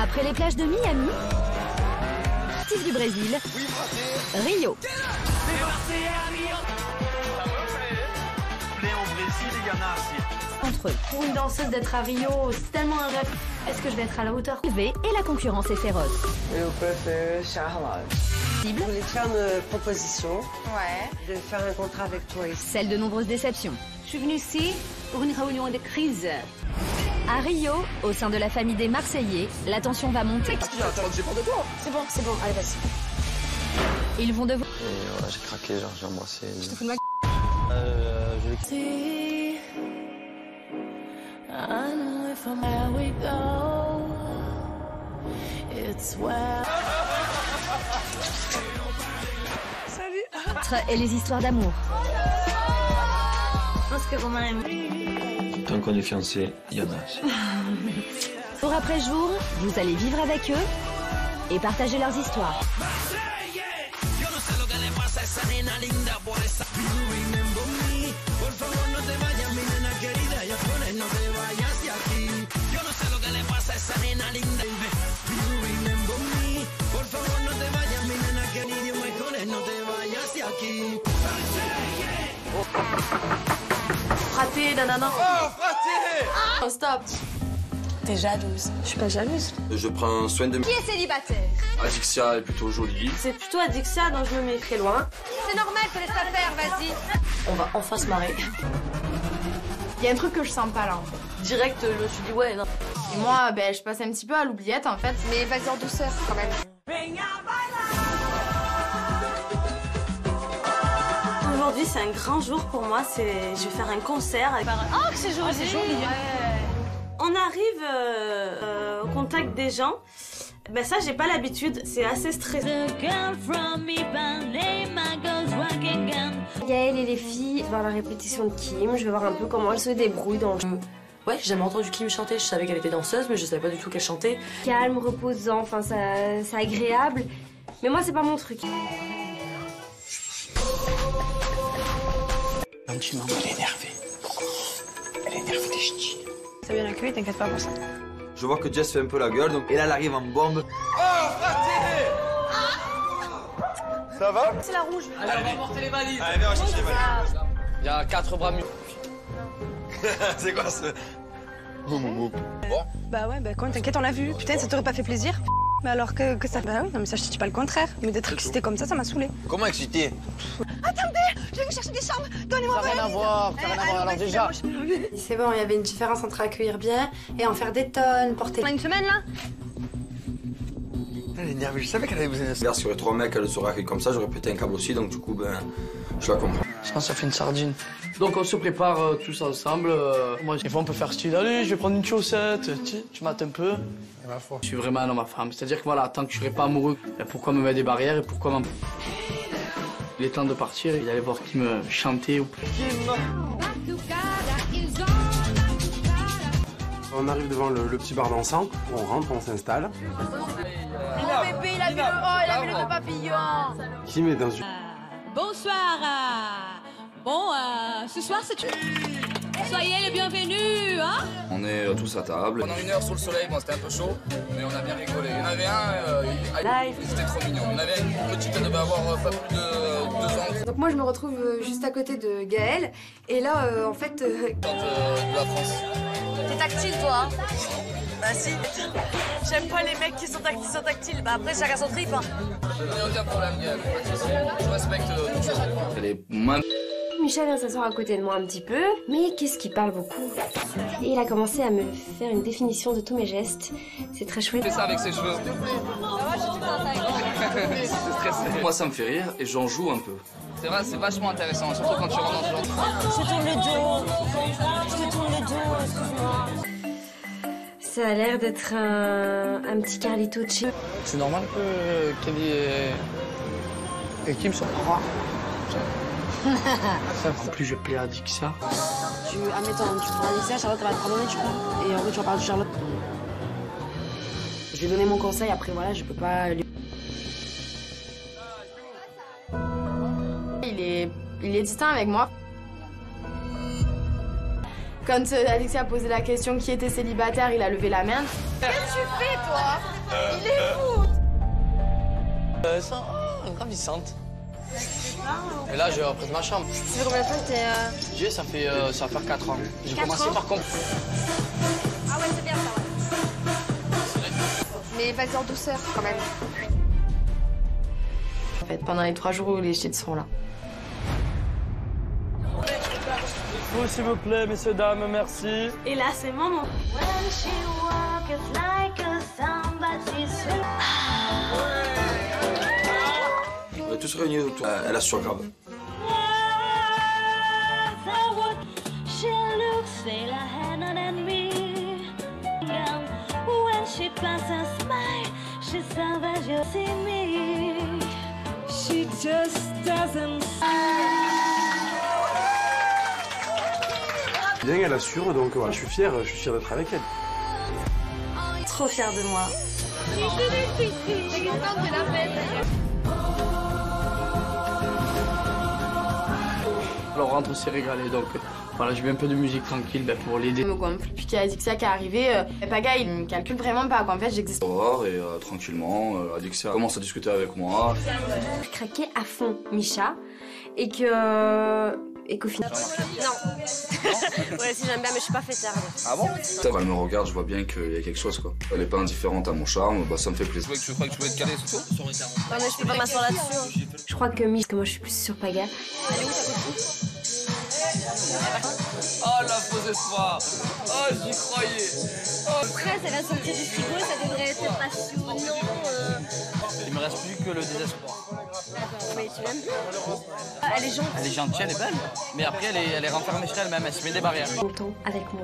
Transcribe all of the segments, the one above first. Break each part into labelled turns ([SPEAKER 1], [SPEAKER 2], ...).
[SPEAKER 1] Après les plages de Miami, Steve du Brésil, Rio. Entre eux.
[SPEAKER 2] Pour une danseuse d'être à Rio, c'est tellement un rêve. Est-ce que je vais être à la hauteur?
[SPEAKER 1] Et la concurrence est féroce.
[SPEAKER 3] Eu préfère Charlotte. Je voulais te faire une proposition.
[SPEAKER 4] Ouais.
[SPEAKER 3] De faire un contrat avec toi ici.
[SPEAKER 1] Celle de nombreuses déceptions.
[SPEAKER 2] Je suis venue ici pour une réunion de crise.
[SPEAKER 1] À Rio, au sein de la famille des Marseillais, la tension va monter.
[SPEAKER 4] C'est bon, allez, vas-y.
[SPEAKER 1] Ils vont devoir...
[SPEAKER 5] Et voilà, j'ai craqué, genre j'ai embrassé.
[SPEAKER 4] Je te fous de ma
[SPEAKER 1] et les histoires d'amour.
[SPEAKER 2] Je pense que Romain aime.
[SPEAKER 5] Tant qu'on est fiancés, il y en a.
[SPEAKER 1] Jour après jour, vous allez vivre avec eux et partager leurs histoires.
[SPEAKER 2] Fraté, nanana.
[SPEAKER 6] Oh, fraté!
[SPEAKER 2] Oh, stop.
[SPEAKER 4] T'es jalouse. Je suis pas jalouse.
[SPEAKER 5] Je prends soin de...
[SPEAKER 2] Qui est célibataire?
[SPEAKER 5] Adixia est plutôt jolie.
[SPEAKER 2] C'est plutôt Adixia dont je me mets très loin.
[SPEAKER 4] C'est normal, te laisse pas faire, vas-y.
[SPEAKER 2] On va enfin se marrer. Il y a un truc que je sens pas là en fait. Direct, je me suis dit ouais, non. Et moi, ben, je passe un petit peu à l'oubliette en fait.
[SPEAKER 4] Mais vas-y en douceur quand même.
[SPEAKER 2] Aujourd'hui, c'est un grand jour pour moi. Je vais faire un concert. Oh, que c'est joli! C'est joli. Ouais. On arrive au contact des gens. Ben ça, j'ai pas l'habitude. C'est assez stressant.
[SPEAKER 7] Gaëlle et les filles, voir la répétition de Kim. Je vais voir un peu comment elle se débrouille dans le jeu.
[SPEAKER 2] Ouais, j'ai jamais entendu Kim chanter. Je savais qu'elle était danseuse, mais je savais pas du tout qu'elle chantait.
[SPEAKER 7] Calme, reposant, enfin, c'est agréable. Mais moi, c'est pas mon truc.
[SPEAKER 5] Gentiment, elle est énervée. Elle est énervée des ch'tis.
[SPEAKER 4] Ça bien accueilli, t'inquiète pas pour ça.
[SPEAKER 5] Je vois que Jess fait un peu la gueule, donc... Et là, elle arrive en bombe.
[SPEAKER 6] Oh, fraté! Ça va?
[SPEAKER 4] C'est la rouge.
[SPEAKER 6] Allez, on va porter les valises. Allez, viens, on va chercher les valises.
[SPEAKER 5] Il y a 4 bras mieux.
[SPEAKER 6] C'est quoi ce...
[SPEAKER 4] Bah ouais, bah quand t'inquiète, on l'a vu. Putain, ça t'aurait pas fait plaisir? Mais alors que ça... Bah oui, non mais ça, je te dis pas le contraire. Mais d'être excité comme ça m'a saoulé.
[SPEAKER 5] Comment excité?
[SPEAKER 4] Attendez, je vais chercher des chambres. Donnez-moi
[SPEAKER 5] Ça n'a rien à voir, ça n'a rien à voir. Alors déjà...
[SPEAKER 2] C'est bon, il y avait une différence entre accueillir bien et en faire des tonnes, porter...
[SPEAKER 4] On a une semaine là?
[SPEAKER 6] Elle est énervée, je savais qu'elle avait besoin de ça.
[SPEAKER 5] Regarde, s'il y aurait 3 mecs, elle serait accueillie comme ça, j'aurais pété un câble aussi, donc du coup, ben... Je la comprends.
[SPEAKER 8] Je pense que ça fait une sardine. Donc on se prépare tous ensemble. Moi, des fois on peut faire style, allez, je vais prendre une chaussette, tu mates un peu. Je suis vraiment un homme à femme. C'est-à-dire que voilà, tant que je serai pas amoureux, pourquoi me mettre des barrières et pourquoi m'en... Il est temps de partir et d'aller voir qui me chantait ou...
[SPEAKER 9] On arrive devant le petit bar dansant, on rentre, on s'installe.
[SPEAKER 4] Oh bébé, il a vu le nœud papillon.
[SPEAKER 9] Kim est dans une...
[SPEAKER 10] Bonsoir. Bon, ce soir, c'est... Soyez les bienvenus, hein?
[SPEAKER 5] On est tous à table.
[SPEAKER 11] Pendant 1 heure sous le soleil, bon, c'était un peu chaud, mais on a bien rigolé. Il y en avait un, il était trop mignon. Il y en avait une petite, elle devait avoir pas plus de 2 ans.
[SPEAKER 2] Donc moi, je me retrouve juste à côté de Gaëlle. Et là, en fait...
[SPEAKER 11] De la France.
[SPEAKER 4] T'es tactile, toi, hein? Bah si. J'aime pas les mecs qui sont tactiles. Bah après, chacun son trip, hein.
[SPEAKER 11] Il n'y a aucun problème, Gaël. Je respecte tout ça.
[SPEAKER 5] Elle est moins...
[SPEAKER 7] Michel vient s'asseoir à côté de moi un petit peu, mais qu'est-ce qu'il parle beaucoup. Et il a commencé à me faire une définition de tous mes gestes. C'est très chouette.
[SPEAKER 11] Il fait ça avec ses cheveux. C'est stressé.
[SPEAKER 5] Moi, ça me fait rire et j'en joue un peu.
[SPEAKER 11] C'est vrai, c'est vachement intéressant, surtout quand tu rentres dans ce genre de...
[SPEAKER 7] Je te tourne le dos. Je te tourne le dos, excuse-moi. Ça a l'air d'être un petit Carlito de chez...
[SPEAKER 8] C'est normal que Kelly et Kim soient rares. En plus, je plais à Dixia.
[SPEAKER 2] Admettons, tu prends Alicia, Charlotte, elle va te pardonner, tu crois? Et en fait, tu vas parler de Charlotte. Je lui ai donné mon conseil, après, voilà, je peux pas lui... Il est distant avec moi.
[SPEAKER 12] Quand Alexia a posé la question qui était célibataire, il a levé la main.
[SPEAKER 4] Qu'est-ce que tu fais, toi? Il est fou.
[SPEAKER 8] Ça, ravissante. Et là, je représente ma chambre.
[SPEAKER 7] Ça fait combien de temps que t'es...
[SPEAKER 8] Ça va faire 4 ans. J'ai commencé par contre.
[SPEAKER 7] Ah ouais, c'est bien ça, ouais. Mais vas-y en douceur, quand même.
[SPEAKER 12] En fait, pendant les 3 jours où les shit seront là.
[SPEAKER 8] Oui, s'il vous plaît, messieurs, dames, merci.
[SPEAKER 2] Et là, c'est mon moment.
[SPEAKER 5] On est tous réunis autour. Elle assure grave.
[SPEAKER 9] Bien, elle assure, donc voilà, je suis fier d'être avec elle.
[SPEAKER 2] Trop fière de moi.
[SPEAKER 8] Alors on rentre, on s'est régalé, donc voilà, j'ai mis un peu de musique tranquille pour l'aider.
[SPEAKER 12] Je me gonfle. Puis qu'il y a Adixia qui est arrivé, Paga il me calcule vraiment pas, qu'en fait j'existe.
[SPEAKER 11] Au revoir et tranquillement, Adixia commence à discuter avec moi.
[SPEAKER 7] Je craquais à fond Misha et qu'au final... Non. Ouais, si j'aime bien, mais je suis pas fêtarde.
[SPEAKER 11] Ah bon? Quand elle me regarde, je vois bien qu'il y a quelque chose, quoi. Elle est pas indifférente à mon charme, bah ça me fait plaisir. Tu crois que tu veux être calé, surtout?
[SPEAKER 7] Non, mais je peux pas m'asseoir là-dessus. Je crois que Misha, parce que moi je suis plus sur Paga.
[SPEAKER 10] Elle est où ta copine?
[SPEAKER 11] Oh la fausse espoir! Oh j'y croyais!
[SPEAKER 10] Après, ça va sortir du frigo, ça devrait être passionnant.
[SPEAKER 8] Il me reste plus que le désespoir.
[SPEAKER 10] D'accord, oui, tu l'aimes bien? Elle est gentille.
[SPEAKER 8] Elle est gentille, elle est belle. Mais après, elle est renfermée sur elle-même, elle se met des barrières.
[SPEAKER 7] Longtemps avec moi.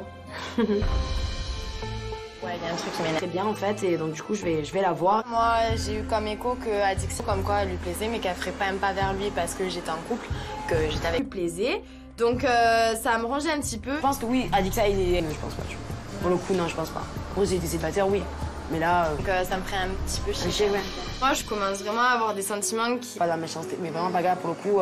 [SPEAKER 12] Ouais, il y a un truc qui m'énerve très bien en fait, et donc du coup je vais la voir. Moi j'ai eu comme écho que Adixia comme quoi elle lui plaisait, mais qu'elle ferait pas un pas vers lui parce que j'étais en couple, que j'étais avec lui plaisait. Donc ça me rangeait un petit peu. Je pense que oui, Adixia il est... Je pense pas, tu vois. Pour le coup non, je pense pas. Pour j'ai été célibataire, oui. Mais là, donc, ça me ferait un petit peu chier. Ouais. Moi je commence vraiment à avoir des sentiments qui... Pas de la méchanceté, mais vraiment Paga pour le coup,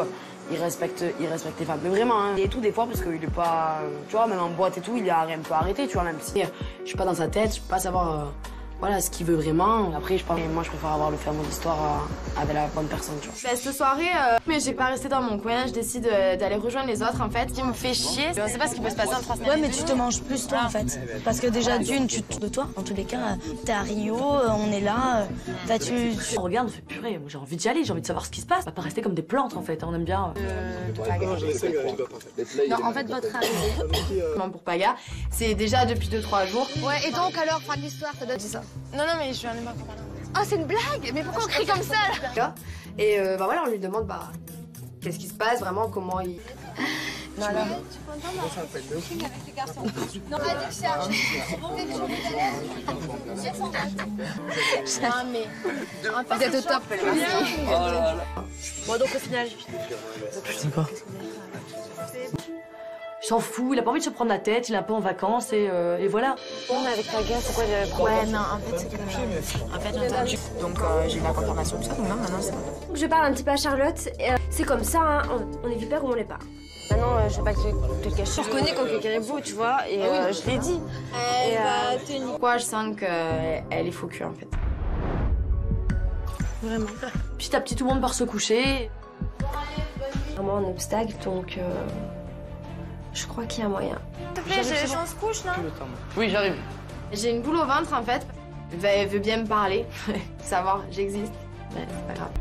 [SPEAKER 12] il respecte les femmes. Mais vraiment, hein. Et tout des fois, parce qu'il est pas... tu vois, même en boîte et tout, il a un peu arrêté, tu vois, même si je suis pas dans sa tête, je peux pas savoir voilà, ce qu'il veut vraiment. Après, je pense que moi, je préfère avoir le faire mon histoire avec la bonne personne, tu vois. Bah, cette soirée, mais j'ai pas resté dans mon coin, je décide d'aller rejoindre les autres, en fait. Ce qui me fait chier, on sait pas ce qui peut se passer en 3 semaines.
[SPEAKER 13] Ouais, mais tu te manges plus, toi, en fait. Parce que déjà, d'une, tu te de toi. En tous les cas, t'es à Rio, on est là.
[SPEAKER 14] On regarde, on fait purée. Moi, j'ai envie d'y aller, j'ai envie de savoir ce qui se passe. On va pas rester comme des plantes, en fait. On aime bien.
[SPEAKER 12] Non, en fait, votre arrivée, pour Paga, c'est déjà depuis 2-3 jours.
[SPEAKER 7] Ouais, et donc alors, fin de l'histoire, ça doit dire ça.
[SPEAKER 12] Non, mais je suis un pas pour parler.
[SPEAKER 7] Ah, c'est une blague? Mais pourquoi on crie comme ça, là?
[SPEAKER 12] Et bah voilà, on lui demande, qu'est-ce qui se passe vraiment, comment il...
[SPEAKER 7] Non, alors... Tu peux entendre? Avec les garçons. Non, Adixia, dès que je suis à l'aise, mais... Vous êtes au top, merci.
[SPEAKER 14] Bon, donc au final... C'est quoi? Il s'en fout, il a pas envie de se prendre la tête, il est un peu en vacances et voilà.
[SPEAKER 7] Non, mais avec Paga, c'est quoi le problème?
[SPEAKER 12] Ouais, non, en fait, c'est quelque chose. En fait, j'ai entendu. Donc, j'ai eu la confirmation de ça, donc non, maintenant, c'est bon.
[SPEAKER 7] Je parle un petit peu à Charlotte. C'est comme ça, hein. On est vipère ou on l'est pas.
[SPEAKER 13] Maintenant, je sais pas te le cacher.
[SPEAKER 7] Je reconnais quand quelqu'un est beau, tu vois, et je l'ai dit.
[SPEAKER 12] Pourquoi je sens qu'elle est faux cul, en fait.
[SPEAKER 7] Vraiment.
[SPEAKER 14] Petit à petit, tout le monde part se coucher.
[SPEAKER 7] Vraiment un obstacle, donc... Je crois qu'il y a moyen.
[SPEAKER 12] S'il te plaît, on se couche, non?
[SPEAKER 8] Oui, j'arrive.
[SPEAKER 12] J'ai une boule au ventre, en fait. Elle veut bien me parler, savoir, j'existe. Mais c'est pas grave.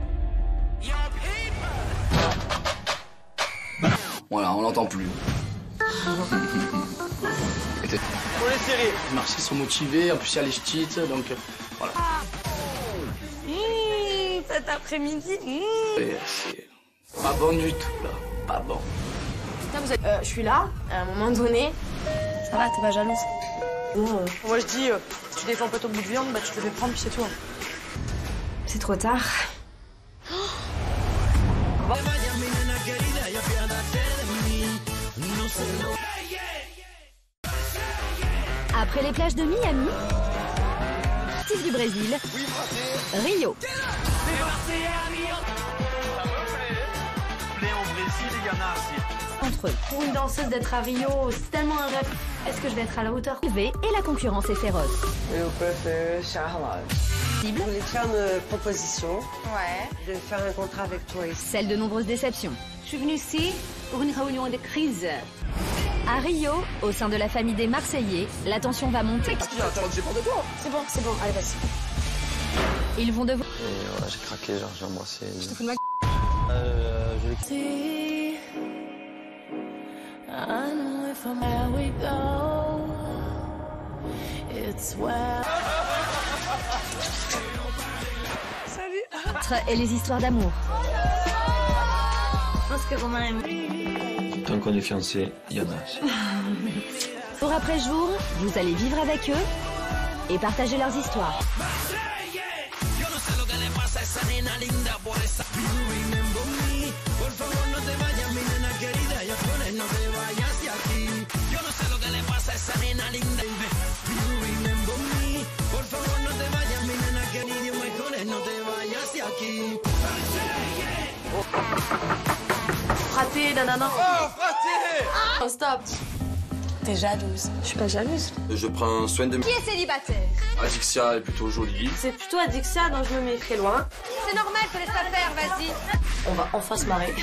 [SPEAKER 11] Voilà, on l'entend plus.
[SPEAKER 8] On est serré. Les marchés sont motivés, en plus il y a les ch'tites, donc voilà.
[SPEAKER 7] Cet après-midi.
[SPEAKER 8] C'est pas bon du tout, là. Pas bon.
[SPEAKER 12] Je suis là, à un moment donné.
[SPEAKER 13] Ça va, t'es pas jalouse?
[SPEAKER 14] Moi je dis, si tu défends pas ton bout de viande, tu te le fais prendre puis c'est tout.
[SPEAKER 7] C'est trop tard.
[SPEAKER 1] Après les plages de Miami, Steve du Brésil, Rio. Entre eux.
[SPEAKER 7] Pour une danseuse d'être à Rio, c'est tellement un rêve. Est-ce que je vais être à la hauteur?
[SPEAKER 1] Et la concurrence est féroce.
[SPEAKER 3] Eu prefiro Charlotte. Je voulais te faire une proposition.
[SPEAKER 12] Ouais.
[SPEAKER 3] De faire un contrat avec toi ici.
[SPEAKER 1] Celle de nombreuses déceptions.
[SPEAKER 10] Je suis venue ici pour une réunion de crise.
[SPEAKER 1] À Rio, au sein de la famille des Marseillais, la tension va monter.
[SPEAKER 12] C'est bon, allez, vas-y.
[SPEAKER 1] Ils vont devoir...
[SPEAKER 5] Et ouais, j'ai craqué, genre j'ai embrassé.
[SPEAKER 12] Je te fous de ma
[SPEAKER 1] Salut. Et les histoires d'amour.
[SPEAKER 2] Je pense que Romain aime.
[SPEAKER 5] Tant qu'on est fiancés, il y en a.
[SPEAKER 1] Jour après jour, vous allez vivre avec eux et partager leurs histoires.
[SPEAKER 12] Fraté, nanana.
[SPEAKER 6] Oh, fraté!
[SPEAKER 12] Oh, stop. T'es jalouse. Je suis pas jalouse.
[SPEAKER 5] Je prends soin de...
[SPEAKER 10] Qui est célibataire?
[SPEAKER 5] Adixia est plutôt jolie.
[SPEAKER 2] C'est plutôt Adixia dont je me mets très loin.
[SPEAKER 10] C'est normal, te laisse pas faire, vas-y.
[SPEAKER 14] On va enfin se marrer.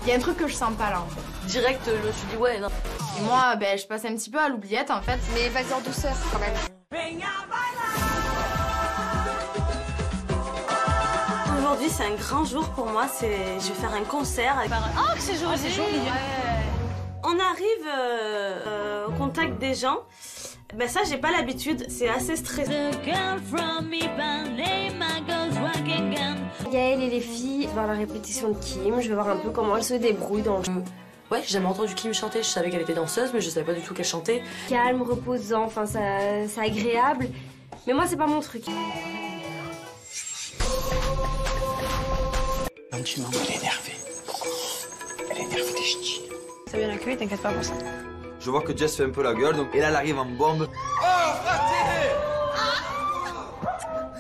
[SPEAKER 12] Il y a un truc que je sens pas là en fait.
[SPEAKER 14] Direct, je me suis dit ouais, non.
[SPEAKER 12] Et moi, ben, je passe un petit peu à l'oubliette en fait.
[SPEAKER 10] Mais vas-y en douceur quand même.
[SPEAKER 2] Aujourd'hui, c'est un grand jour pour moi. Je vais faire un concert.
[SPEAKER 10] Oh, que c'est joli!
[SPEAKER 2] C'est joli. On arrive au contact des gens. Ben ça, j'ai pas l'habitude. C'est assez stressant.
[SPEAKER 7] Gaëlle et les filles, voir la répétition de Kim, je vais voir un peu comment elle se débrouille dans le jeu.
[SPEAKER 14] Ouais, j'ai jamais entendu Kim chanter. Je savais qu'elle était danseuse, mais je savais pas du tout qu'elle chantait.
[SPEAKER 7] Calme, reposant, enfin c'est agréable. Mais moi, c'est pas mon truc.
[SPEAKER 8] Gentiment, elle est énervée. Elle est énervée des ch'tis.
[SPEAKER 12] Ça bien accueilli, t'inquiète pas pour ça.
[SPEAKER 5] Je vois que Jess fait un peu la gueule, donc... Et là, elle arrive en bombe.
[SPEAKER 6] Oh, fraté!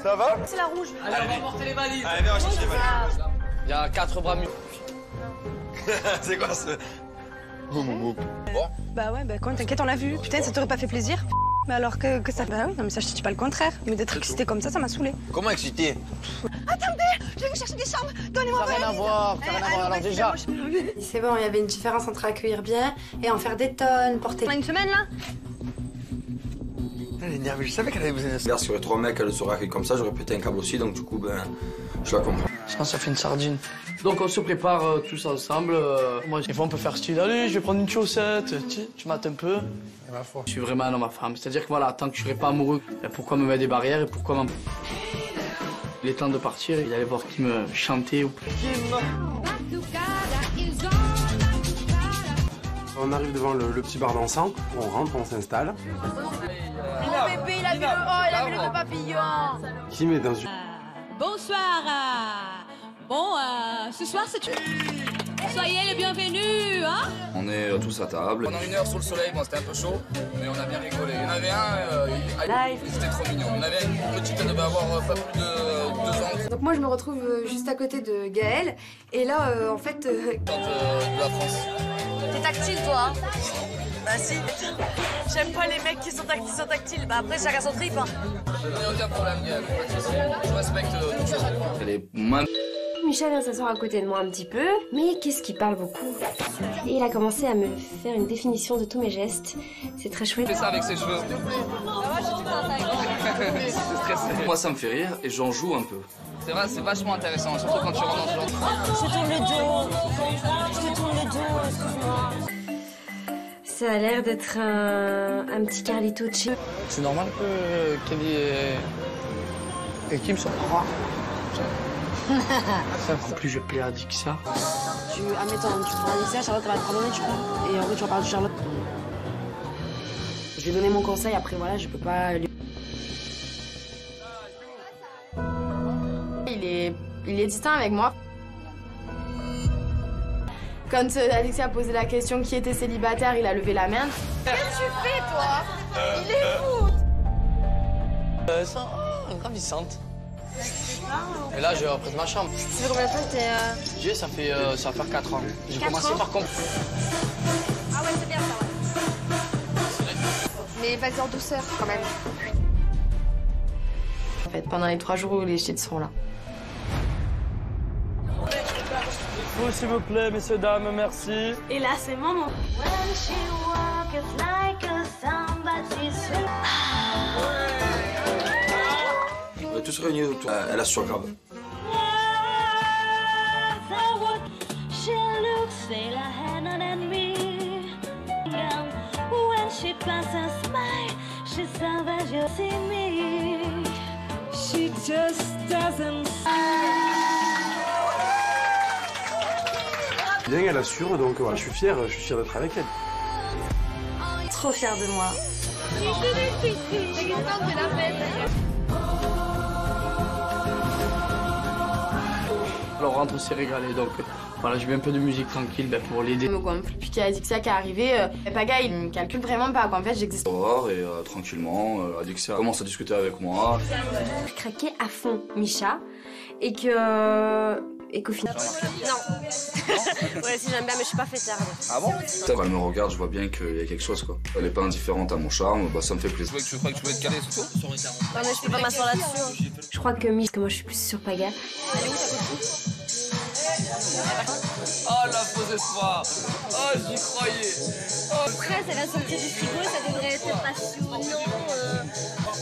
[SPEAKER 6] Ça va?
[SPEAKER 12] C'est la rouge.
[SPEAKER 11] Allez, on va porter les valises.
[SPEAKER 6] Allez, viens, on va chercher les valises.
[SPEAKER 8] Il y a 4 bras mieux.
[SPEAKER 6] C'est quoi ce...
[SPEAKER 15] Bah ouais, bah quand t'inquiète, on l'a vu. Putain, ça t'aurait pas fait plaisir? Mais alors que ça... Bah oui, non mais ça je te dis pas le contraire. Mais d'être excité comme ça m'a saoulé.
[SPEAKER 6] Comment excité?
[SPEAKER 15] Attendez, je vais vous chercher des chambres. Donnez-moi
[SPEAKER 8] Ça n'a rien à voir, ça n'a rien à voir. Alors déjà...
[SPEAKER 12] C'est bon, il y avait une différence entre accueillir bien et en faire des tonnes, porter...
[SPEAKER 10] Une semaine là?
[SPEAKER 6] Elle est énervée, je savais qu'elle avait besoin de ça.
[SPEAKER 5] Regarde, s'il y aurait 3 mecs, elle serait accueillie comme ça, j'aurais pété un câble aussi, donc du coup, ben, je la comprends.
[SPEAKER 8] Je pense que ça fait une sardine. Donc on se prépare tous ensemble. Moi, des fois on peut faire style, allez, je vais prendre une chaussette, tu mates un peu. Je suis vraiment un homme à femme. C'est-à-dire que voilà, tant que je serai pas amoureux, ben, pourquoi me mettre des barrières et pourquoi m'en... Il est temps de partir, il allait voir qui me chantait ou plus.
[SPEAKER 9] On arrive devant le petit bar dansant, on rentre, on s'installe.
[SPEAKER 12] Oh bébé, il a vu le papillon.
[SPEAKER 9] Kim est dans une...
[SPEAKER 10] Bonsoir. Bon, ce soir c'est... Soyez les bienvenus, hein?
[SPEAKER 11] On est tous à table. Pendant 1 heure sous le soleil, bon, c'était un peu chaud, mais on a bien rigolé. Il y en avait un, il était trop mignon. Il y en avait une petite, elle devait avoir pas plus de 2 ans.
[SPEAKER 12] Donc moi je me retrouve juste à côté de Gaëlle et là en fait...
[SPEAKER 11] De la France.
[SPEAKER 4] T'es tactile toi, hein? Bah si. J'aime pas les mecs qui sont tactiles. Bah après chacun son trip, hein.
[SPEAKER 11] Il n'y a aucun problème, Gaël. Je respecte tout ça. Elle est moins...
[SPEAKER 7] Michel vient s'asseoir à côté de moi un petit peu, mais qu'est-ce qu'il parle beaucoup. Et il a commencé à me faire une définition de tous mes gestes. C'est très chouette.
[SPEAKER 11] Il fait ça avec ses cheveux. C'est stressé. Moi ça me fait rire et j'en joue un peu. C'est vrai, c'est vachement intéressant, surtout quand tu rentres dans ce genre.
[SPEAKER 7] Je te tourne le dos. Je te tourne le dos, excuse-moi. Ça a l'air d'être un petit Carlito chill.
[SPEAKER 8] C'est normal que Kelly et Kim soient rois. En plus, je plais à Adixia.
[SPEAKER 7] Admettons, tu prends Adixia, Charlotte va te pardonner, tu crois? Et en vrai, tu vas parler de Charlotte. Je vais donner mon conseil, après voilà, je peux pas lui...
[SPEAKER 12] Il est distinct avec moi. Quand Adixia a posé la question qui était célibataire, il a levé la main. Qu'est-ce que tu fais, toi? Il est fou!
[SPEAKER 8] Ravissante. Et là, je représente ma chambre.
[SPEAKER 12] Ça fait combien de temps que t'es...
[SPEAKER 8] Ça va faire 4 ans. J'ai commencé par contre.
[SPEAKER 10] Ah ouais, c'est bien ça, ouais.
[SPEAKER 12] Mais vas-y en douceur quand même. En fait, pendant les 3 jours où les shit sont là.
[SPEAKER 16] Vous, s'il vous plaît, messieurs, dames, merci.
[SPEAKER 2] Et là, c'est mon moment.
[SPEAKER 5] On est tous réunis autour. Elle assure grave.
[SPEAKER 9] Bien, elle assure, donc voilà, je suis fier d'être avec elle.
[SPEAKER 2] Trop fière de moi.
[SPEAKER 8] Alors on rentre, on s'est régalé, donc voilà, j'ai mis un peu de musique tranquille pour l'aider.
[SPEAKER 12] Je me gonfle. Puis qu'il y a Adixia qui est arrivé, Paga il me calcule vraiment pas quoi. En fait j'existe.
[SPEAKER 11] Au et tranquillement, Adixia commence à discuter avec moi.
[SPEAKER 7] Je craquais à fond Misha et qu'au final...
[SPEAKER 10] Non. Ouais, si j'aime bien, mais je suis pas fêtarde.
[SPEAKER 11] Ah bon? Quand elle me regarde, je vois bien qu'il y a quelque chose quoi. Elle est pas indifférente à mon charme, bah ça me fait plaisir. Tu crois que tu veux être calé, c'est tout?
[SPEAKER 10] Non, mais je peux pas m'asseoir là-dessus.
[SPEAKER 7] Je crois que Misha, parce que moi je suis plus sur Paga.
[SPEAKER 10] Elle est où ta copine?
[SPEAKER 11] Oh la fausse espoir! Oh j'y croyais!
[SPEAKER 10] Après, c'est la sortie du frigo, ça devrait être passionnant.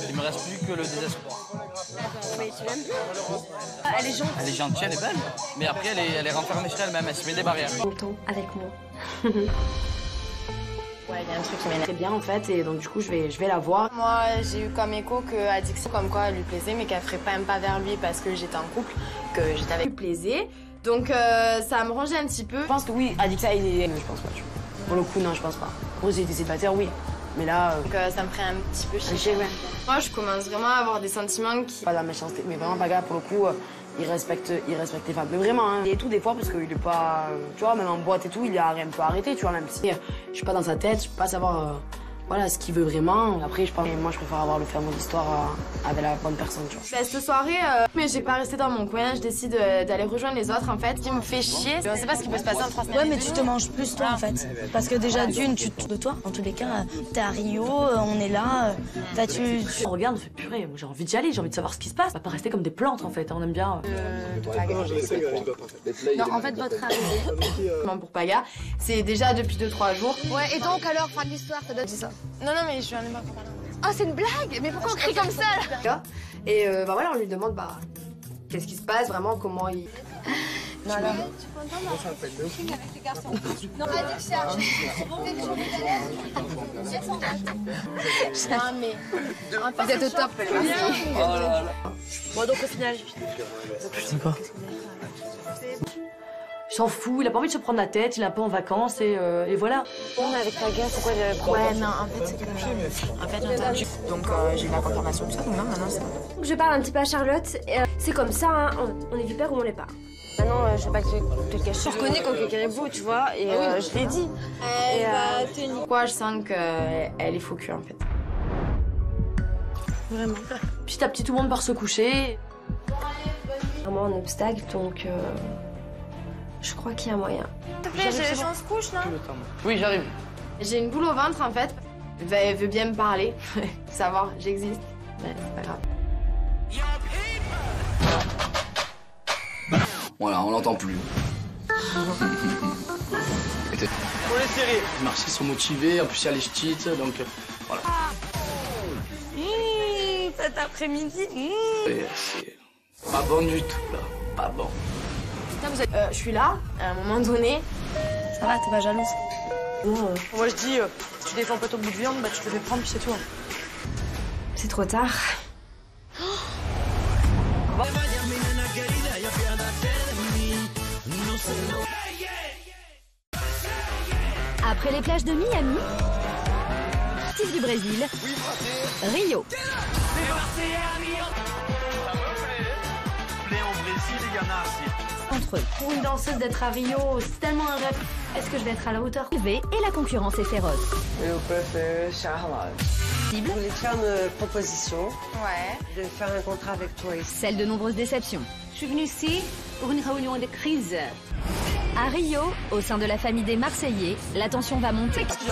[SPEAKER 16] Il me reste plus que le désespoir.
[SPEAKER 10] Mais tu l'aimes bien? Elle est gentille.
[SPEAKER 16] Elle est gentille, elle est belle. Mais après, elle est renfermée sur elle-même, elle se met des barrières.
[SPEAKER 7] Longtemps avec moi.
[SPEAKER 12] Ouais, il y a un truc qui m'énerve.
[SPEAKER 14] C'est bien en fait, et donc du coup je vais la voir.
[SPEAKER 12] Moi j'ai eu comme écho que Adixia comme quoi elle lui plaisait mais qu'elle ferait pas un pas vers lui parce que j'étais en couple, que j'étais avec lui plaisait. Donc ça me rongeait un petit peu.
[SPEAKER 14] Je pense que oui, Adixia il est... Je pense pas, tu vois. Pour le coup non, je pense pas. Pour eux, c'était célibataire, oui. Mais là...
[SPEAKER 12] Donc ça me ferait un petit peu chier.
[SPEAKER 14] Ouais.
[SPEAKER 12] Moi je commence vraiment à avoir des sentiments qui...
[SPEAKER 14] Pas de la méchanceté, mais vraiment Paga pour le coup, il respecte les femmes. Mais vraiment, hein. Et tout des fois parce qu'il est pas... Tu vois, même en boîte et tout, il est un peu arrêté, tu vois, même si je suis pas dans sa tête, je peux pas savoir... Voilà, ce qu'il veut vraiment. Après, moi, je préfère avoir le ferme d'histoire avec la bonne personne, tu vois.
[SPEAKER 12] Bah, cette soirée, mais j'ai pas resté dans mon coin. Je décide d'aller rejoindre les autres, en fait. Ce qui me fait chier, on sait pas ce qui peut se passer en 3 semaines.
[SPEAKER 13] Ouais, mais tu te manges plus, toi, en fait. Parce que déjà, d'une, tu te de toi. En tous les cas, t'es à Rio, on est là.
[SPEAKER 14] On regarde, on fait purée. Moi, j'ai envie d'y aller, j'ai envie de savoir ce qui se passe. On va pas rester comme des plantes, en fait. On aime bien...
[SPEAKER 12] Non, en fait, votre arrivée pour Paga, c'est déjà depuis 2-3 jours.
[SPEAKER 10] Ouais, et donc alors, fin de l'histoire, ça donne ça.
[SPEAKER 12] Non, mais je suis un aimant pour parler.
[SPEAKER 10] Oh, c'est une blague? Mais pourquoi on crie comme ça, là?
[SPEAKER 7] Et bah voilà, on lui demande bah qu'est-ce qui se passe vraiment, comment il...
[SPEAKER 12] Non, alors...
[SPEAKER 10] Non, Adixia,
[SPEAKER 12] Non, mais... Vous êtes au top, merci.
[SPEAKER 7] Bon, donc au final...
[SPEAKER 8] C'est quoi?
[SPEAKER 14] Il s'en fout, il a pas envie de se prendre la tête, il est un peu en vacances et voilà.
[SPEAKER 7] Bon, mais avec Paga, pourquoi j'avais pris...
[SPEAKER 12] Ouais, non, en fait, c'est que... En fait, j'ai entendu. Donc, j'ai eu la confirmation, tout ça, donc non, maintenant, c'est bon.
[SPEAKER 7] Je parle un petit peu à Charlotte. C'est comme ça, hein. On est vipère ou on l'est pas. Maintenant, je vais pas te le cacher. Je reconnais quand quelqu'un est beau, tu vois, et je l'ai dit.
[SPEAKER 12] Quoi, je sens qu'elle est faux cul, en fait.
[SPEAKER 7] Vraiment.
[SPEAKER 14] Petit à petit, tout le monde part se coucher.
[SPEAKER 7] Vraiment un obstacle, donc... Je crois qu'il y a moyen.
[SPEAKER 12] S'il te plaît, on se couche, non?
[SPEAKER 8] Oui, j'arrive.
[SPEAKER 12] J'ai une boule au ventre, en fait. Elle veut bien me parler, savoir, j'existe. Mais c'est pas grave.
[SPEAKER 11] Voilà, on l'entend plus.
[SPEAKER 16] Pour les séries.
[SPEAKER 8] Les Marseillais sont motivés, en plus il y a les ch'tis, donc voilà.
[SPEAKER 12] Cet après-midi.
[SPEAKER 8] C'est pas bon du tout, là. Pas bon.
[SPEAKER 12] Je suis là, à un moment donné.
[SPEAKER 13] Ça va, t'es pas jalouse?
[SPEAKER 14] Moi je dis, tu défends pas ton bout de viande, bah tu te le fais prendre puis c'est tout.
[SPEAKER 7] C'est trop tard.
[SPEAKER 1] Après les plages de Miami, Steve du Brésil, Rio. Entre eux.
[SPEAKER 14] Pour une danseuse d'être à Rio, c'est tellement un rêve. Est-ce que je vais être à la hauteur?
[SPEAKER 1] Et la concurrence est féroce.
[SPEAKER 3] Eu prefiro Charlotte. Je voulais te faire une proposition.
[SPEAKER 12] Ouais.
[SPEAKER 3] De faire un contrat avec toi ici.
[SPEAKER 1] Celle de nombreuses déceptions.
[SPEAKER 7] Je suis venue ici pour une réunion de crise.
[SPEAKER 1] À Rio, au sein de la famille des Marseillais, la tension va monter.
[SPEAKER 14] C'est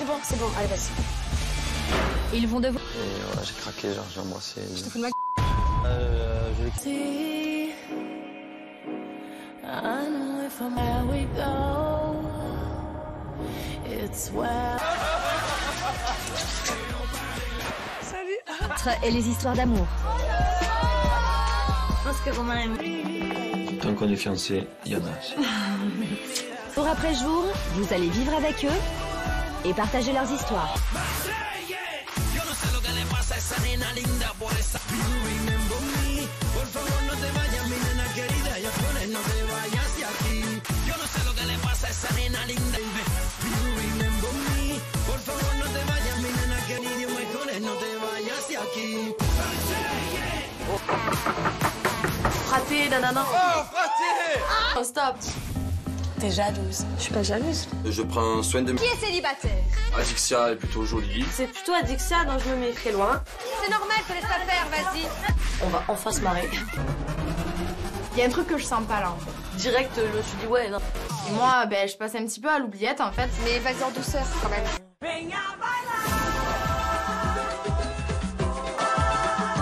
[SPEAKER 14] bon, allez, vas-y.
[SPEAKER 1] Ils vont devoir...
[SPEAKER 5] Et voilà, j'ai craqué, genre j'ai embrassé.
[SPEAKER 14] Je te fous de ma
[SPEAKER 1] et les histoires d'amour.
[SPEAKER 2] Je pense que Romain aime.
[SPEAKER 5] Tant qu'on est fiancés, il y en a.
[SPEAKER 1] Jour après jour, vous allez vivre avec eux et partager leurs histoires.
[SPEAKER 12] Fraté, nanana.
[SPEAKER 6] Oh, fraté!
[SPEAKER 12] Oh, stop. T'es jalouse.
[SPEAKER 15] Je suis pas jalouse.
[SPEAKER 5] Je prends soin de...
[SPEAKER 10] Qui est célibataire?
[SPEAKER 8] Adixia est plutôt jolie.
[SPEAKER 2] C'est plutôt Adixia dont je me mets très loin.
[SPEAKER 10] C'est normal, te laisse pas faire, vas-y.
[SPEAKER 14] On va enfin se marrer.
[SPEAKER 12] Il y a un truc que je sens pas là en fait.
[SPEAKER 2] Direct, je me suis dit ouais, non.
[SPEAKER 12] Et moi, ben, je passe un petit peu à l'oubliette en fait.
[SPEAKER 10] Mais vas-y en douceur, quand même.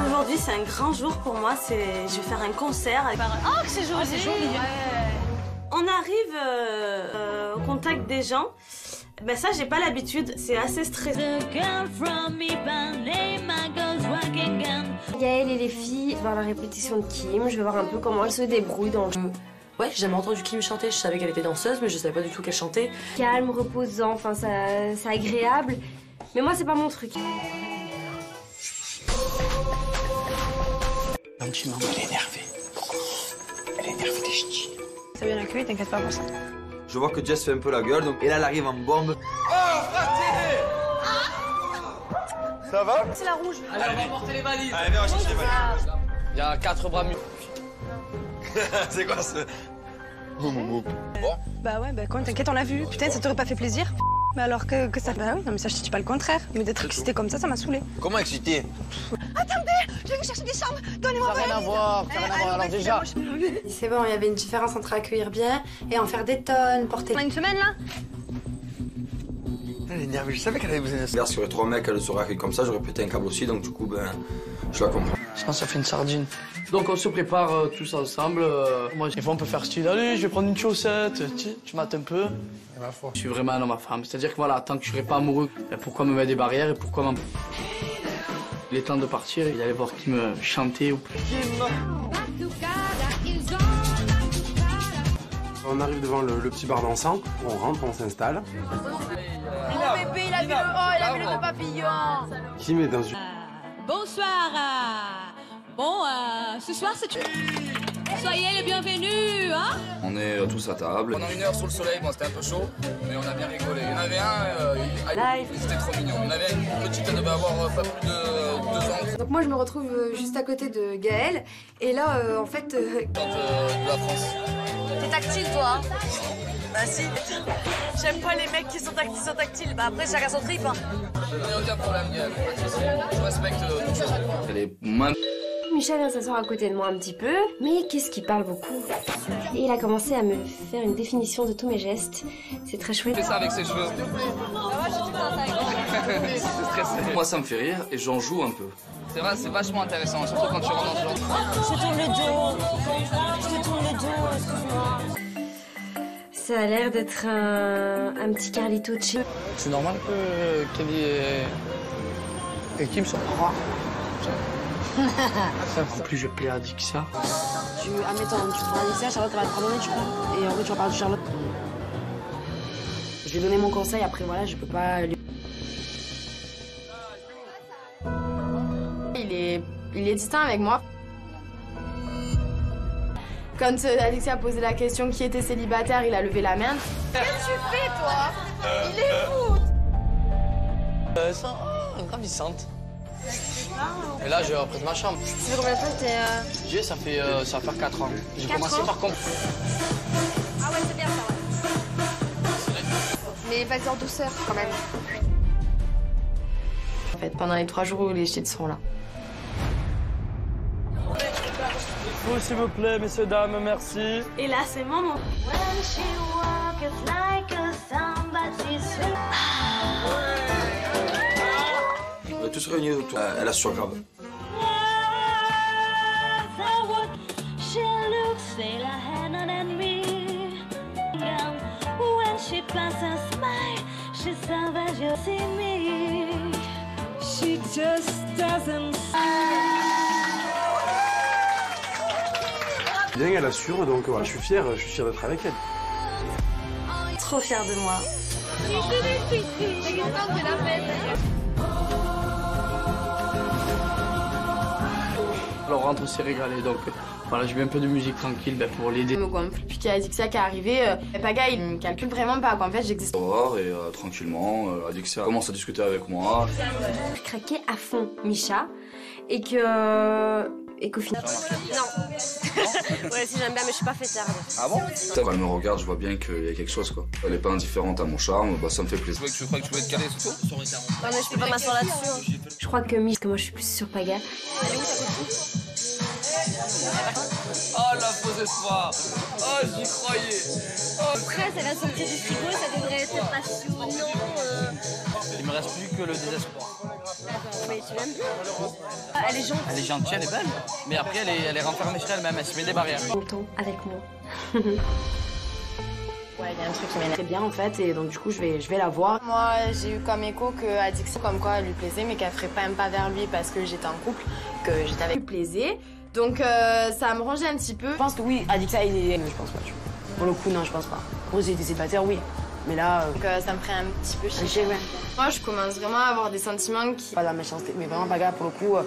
[SPEAKER 2] Aujourd'hui, c'est un grand jour pour moi. Je vais faire un concert.
[SPEAKER 10] Oh, que c'est joli.
[SPEAKER 2] C'est joli. On arrive au contact des gens. Ben ça, j'ai pas l'habitude. C'est assez stressant.
[SPEAKER 7] Gaëlle et les filles, voir la répétition de Kim, je vais voir un peu comment elle se débrouille dans le jeu.
[SPEAKER 14] Ouais, j'ai jamais entendu Kim chanter. Je savais qu'elle était danseuse, mais je savais pas du tout qu'elle chantait.
[SPEAKER 7] Calme, reposant, enfin c'est agréable. Mais moi, c'est pas mon truc.
[SPEAKER 8] Un petit moment, elle est énervée. Elle est énervée des ch'tis.
[SPEAKER 15] C'est bien accueilli, t'inquiète pas pour ça.
[SPEAKER 5] Je vois que Jess fait un peu la gueule, donc... Et là, elle arrive en bombe.
[SPEAKER 6] Oh, fraté! Ça va?
[SPEAKER 10] C'est la rouge.
[SPEAKER 8] Allez, on va emporter les valises.
[SPEAKER 6] Allez, viens, on va chercher les valises.
[SPEAKER 8] Il y a 4 bras mieux.
[SPEAKER 6] C'est quoi ce...
[SPEAKER 15] Bah ouais, bah quand t'inquiète, on l'a vu. Putain, ça t'aurait pas fait plaisir? Mais alors que ça... Bah oui, non mais ça, je te dis pas le contraire. Mais d'être excité comme ça m'a saoulé.
[SPEAKER 6] Comment excité?
[SPEAKER 15] Attendez, je vais vous chercher des chambres. Donnez-moi
[SPEAKER 8] Ça n'a rien à voir, ça n'a rien à voir. Alors déjà...
[SPEAKER 12] C'est bon, il y avait une différence entre accueillir bien et en faire des tonnes, porter...
[SPEAKER 15] On a une semaine là?
[SPEAKER 6] Elle est énervée, je savais qu'elle allait vous énerver.
[SPEAKER 5] Regarde, s'il y aurait 3 mecs, elle serait arrivée comme ça, j'aurais pété un câble aussi, donc du coup, ben, je la comprends.
[SPEAKER 8] Sinon, ça fait une sardine. Donc, on se prépare tous ensemble. Moi, des fois, on peut faire style. Allez, je vais prendre une chaussette. Tu mates un peu. Je suis vraiment un homme à femme. C'est-à-dire que voilà, tant que je serai pas amoureux, pourquoi me mettre des barrières et pourquoi il est temps de partir et d'aller voir qui me chanter ou...
[SPEAKER 9] On arrive devant le petit bar dansant, on rentre, on s'installe.
[SPEAKER 10] Oh bébé, il a vu le papillon.
[SPEAKER 9] Kim est dans une...
[SPEAKER 10] Bonsoir. Bon, ce soir, c'est... Soyez les bienvenus, hein?
[SPEAKER 11] On est tous à table. Pendant 1 heure sous le soleil, bon, c'était un peu chaud, mais on a bien rigolé. Il y en avait un, il était trop mignon. Il y en avait une petite, elle devait avoir pas plus de 2 ans.
[SPEAKER 12] Donc moi, je me retrouve juste à côté de Gaëlle. Et là, en fait...
[SPEAKER 11] De la France.
[SPEAKER 4] T'es tactile, toi, hein? Bah si. J'aime pas les mecs qui sont tactiles. Bah après, chacun son trip, hein.
[SPEAKER 11] Il n'y a aucun problème, Gaël. Je respecte toute chose. Elle est moins...
[SPEAKER 7] Michel vient s'asseoir à côté de moi un petit peu, mais qu'est-ce qu'il parle beaucoup. Et il a commencé à me faire une définition de tous mes gestes. C'est très chouette.
[SPEAKER 11] Il fait ça avec ses cheveux. C'est stressé. Moi, ça me fait rire et j'en joue un peu. C'est vrai, c'est vachement intéressant, surtout quand tu rentres dans ce genre.
[SPEAKER 7] Je te tourne le dos. Je te tourne le dos, excuse-moi. Ça a l'air d'être un petit Carlito chill.
[SPEAKER 8] C'est normal que Kelly et Kim soient rares. En plus, je plais à Adixia.
[SPEAKER 14] Admettons, tu prends Adixia, Charlotte elle va te pardonner, tu crois? Et en vrai, tu vas parler de Charlotte. Je lui ai donné mon conseil, après voilà, je peux pas lui...
[SPEAKER 12] Il est distinct avec moi. Quand Alexia a posé la question qui était célibataire, il a levé la main.
[SPEAKER 10] Qu'est-ce que tu fais, toi? Il est fou.
[SPEAKER 8] Ça, ravissante. Et là, je représente ma chambre.
[SPEAKER 10] Ça fait combien de temps que t'es...
[SPEAKER 8] Ça va faire 4 ans. J'ai
[SPEAKER 10] 4
[SPEAKER 8] commencé
[SPEAKER 10] ans
[SPEAKER 8] par contre.
[SPEAKER 10] Ah ouais, c'est bien ça, ouais. Mais vas-y en douceur, quand même.
[SPEAKER 12] En fait, pendant les 3 jours où les shit seront là.
[SPEAKER 16] Oui, s'il vous plaît, messieurs, dames, merci.
[SPEAKER 2] Et là, c'est mon moment.
[SPEAKER 5] On est tous réunis autour. Elle assure grave.
[SPEAKER 9] Bien, elle assure, donc voilà, je suis fier d'être avec elle.
[SPEAKER 2] Trop fière de moi.
[SPEAKER 8] Alors on rentre s'est régalé, donc voilà, je mets un peu de musique tranquille pour l'aider.
[SPEAKER 12] Je me gonfle. Puis qu'il y a Adixia qui est arrivé, Paga il me calcule vraiment pas qu'en fait j'existe.
[SPEAKER 11] Au revoir et tranquillement, Adixia commence à discuter avec moi.
[SPEAKER 7] Je craquais à fond Misha et qu'au final.
[SPEAKER 10] Non. Ouais, si j'aime bien, mais je suis pas fêtarde.
[SPEAKER 11] Ah bon? Quand elle me regarde, je vois bien qu'il y a quelque chose quoi. Elle est pas indifférente à mon charme, bah ça me fait plaisir. Tu crois que tu veux être calé surtout?
[SPEAKER 10] Non, mais je peux pas m'asseoir là-dessus.
[SPEAKER 7] Je crois que Misha, que moi je suis plus sur Paga.
[SPEAKER 11] Oh la fausse espoir! Oh j'y croyais!
[SPEAKER 10] Après, c'est la sortie du frigo, ça devrait être passionnant.
[SPEAKER 17] Il me reste plus que le désespoir.
[SPEAKER 10] Mais tu l'aimes bien? Elle est gentille.
[SPEAKER 17] Elle est gentille, elle est belle. Mais après, elle est renfermée sur elle-même, elle se met des barrières.
[SPEAKER 7] Longtemps avec moi.
[SPEAKER 12] Ouais, il y a un truc qui m'énerve très bien en fait, et donc du coup je vais la voir. Moi j'ai eu comme écho que Adixia comme quoi elle lui plaisait, mais qu'elle ferait pas un pas vers lui parce que j'étais en couple, que j'étais avec lui plaisait. Donc ça me rangeait un petit peu. Je pense que oui, Adixia il est. Je pense pas, tu vois. Pour le coup, non, je pense pas. Pour j'ai été célibataire, oui. Mais là. Donc ça me ferait un petit peu chier. Ouais. Moi je commence vraiment à avoir des sentiments qui. Pas de la méchanceté, mais vraiment Paga pour le coup.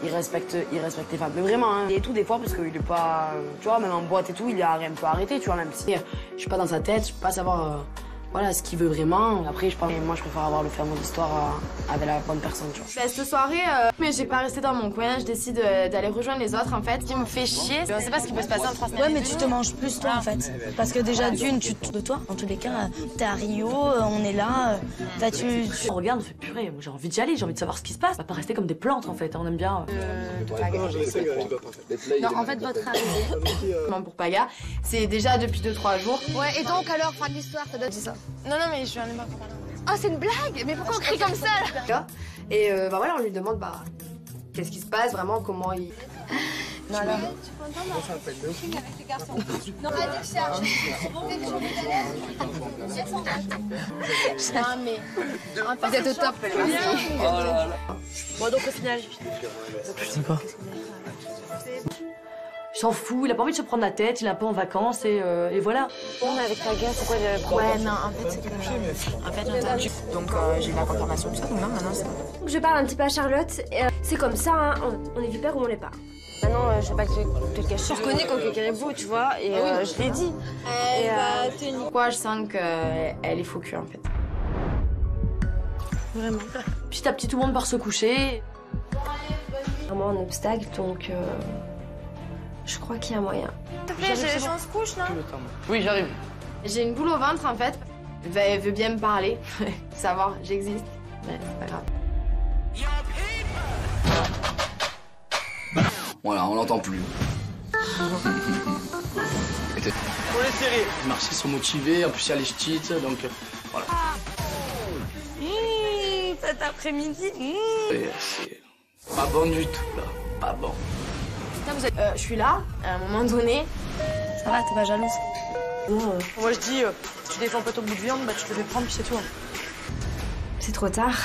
[SPEAKER 12] Il respecte les femmes, mais vraiment, hein. Et tout des fois, parce qu'il est pas, tu vois, même en boîte et tout, il a un peu arrêté, tu vois, même si je suis pas dans sa tête, je peux pas savoir, voilà, ce qu'il veut vraiment. Après, je pense, moi, je préfère avoir le fin mot d'histoire avec la bonne personne, tu vois. Bah, cette soirée, mais j'ai pas resté dans mon coin, je décide d'aller rejoindre les autres, en fait. Ce qui me fait chier, je sais pas ce qui peut se passer en France.
[SPEAKER 13] Ouais, mais tu te manges plus, toi, en fait. Parce que déjà, d'une, tu te de toi. En tous les cas, t'es à Rio, on est là.
[SPEAKER 14] On regarde, on fait purée, j'ai envie d'y aller, j'ai envie de savoir ce qui se passe. On va pas rester comme des plantes, en fait, on aime bien.
[SPEAKER 12] Non, en fait, votre arrivée, pour Paga, c'est déjà depuis 2-3 jours.
[SPEAKER 10] Ouais, et donc alors, fin de l'histoire, ça doit dire ça.
[SPEAKER 12] Non, mais je suis en pas.
[SPEAKER 10] Oh, c'est une blague? Mais pourquoi on crie comme ça là?
[SPEAKER 12] Et bah voilà, on lui demande qu'est-ce qui se passe vraiment, comment il. Non, alors.
[SPEAKER 10] Non, Adixia,
[SPEAKER 12] mais. Vous êtes au top,
[SPEAKER 10] Bon, donc au final.
[SPEAKER 8] C'est quoi?
[SPEAKER 14] Il s'en fout, il a pas envie de se prendre la tête, il est un peu en vacances et voilà.
[SPEAKER 7] Non, mais avec Paga, c'est quoi le problème?
[SPEAKER 12] Ouais, non, en fait, c'est que. En fait, j'ai entendu. Donc, j'ai eu la confirmation de ça, donc non, maintenant, c'est bon.
[SPEAKER 7] Je parle un petit peu à Charlotte. C'est comme ça, hein. On est vipère ou on l'est pas. Maintenant, je sais pas te cacher. Je reconnais quand quelqu'un est beau, tu vois, et je l'ai dit.
[SPEAKER 12] Pourquoi je sens qu'elle est faux cul, en fait.
[SPEAKER 7] Vraiment.
[SPEAKER 14] Petit à petit, tout le monde part se coucher.
[SPEAKER 7] Vraiment un obstacle, donc je crois qu'il y a moyen.
[SPEAKER 10] S'il te plaît, on se couche, non?
[SPEAKER 8] Oui, j'arrive.
[SPEAKER 12] J'ai une boule au ventre, en fait. Elle veut bien me parler, savoir j'existe. Mais c'est pas grave.
[SPEAKER 11] Voilà, on l'entend plus.
[SPEAKER 8] Pour les serrer. Les Marseillais sont motivés, en plus il y a les ch'tis, donc voilà.
[SPEAKER 10] Cet après-midi.
[SPEAKER 8] C'est pas bon du tout, là. Pas bon.
[SPEAKER 12] Putain, vous êtes. Je suis là, à un moment donné.
[SPEAKER 13] Ça va, t'es pas jalouse?
[SPEAKER 14] Non,
[SPEAKER 15] Moi, je dis, tu défends pas ton bout de viande, bah tu te le fais prendre, puis c'est tout.
[SPEAKER 7] C'est trop tard.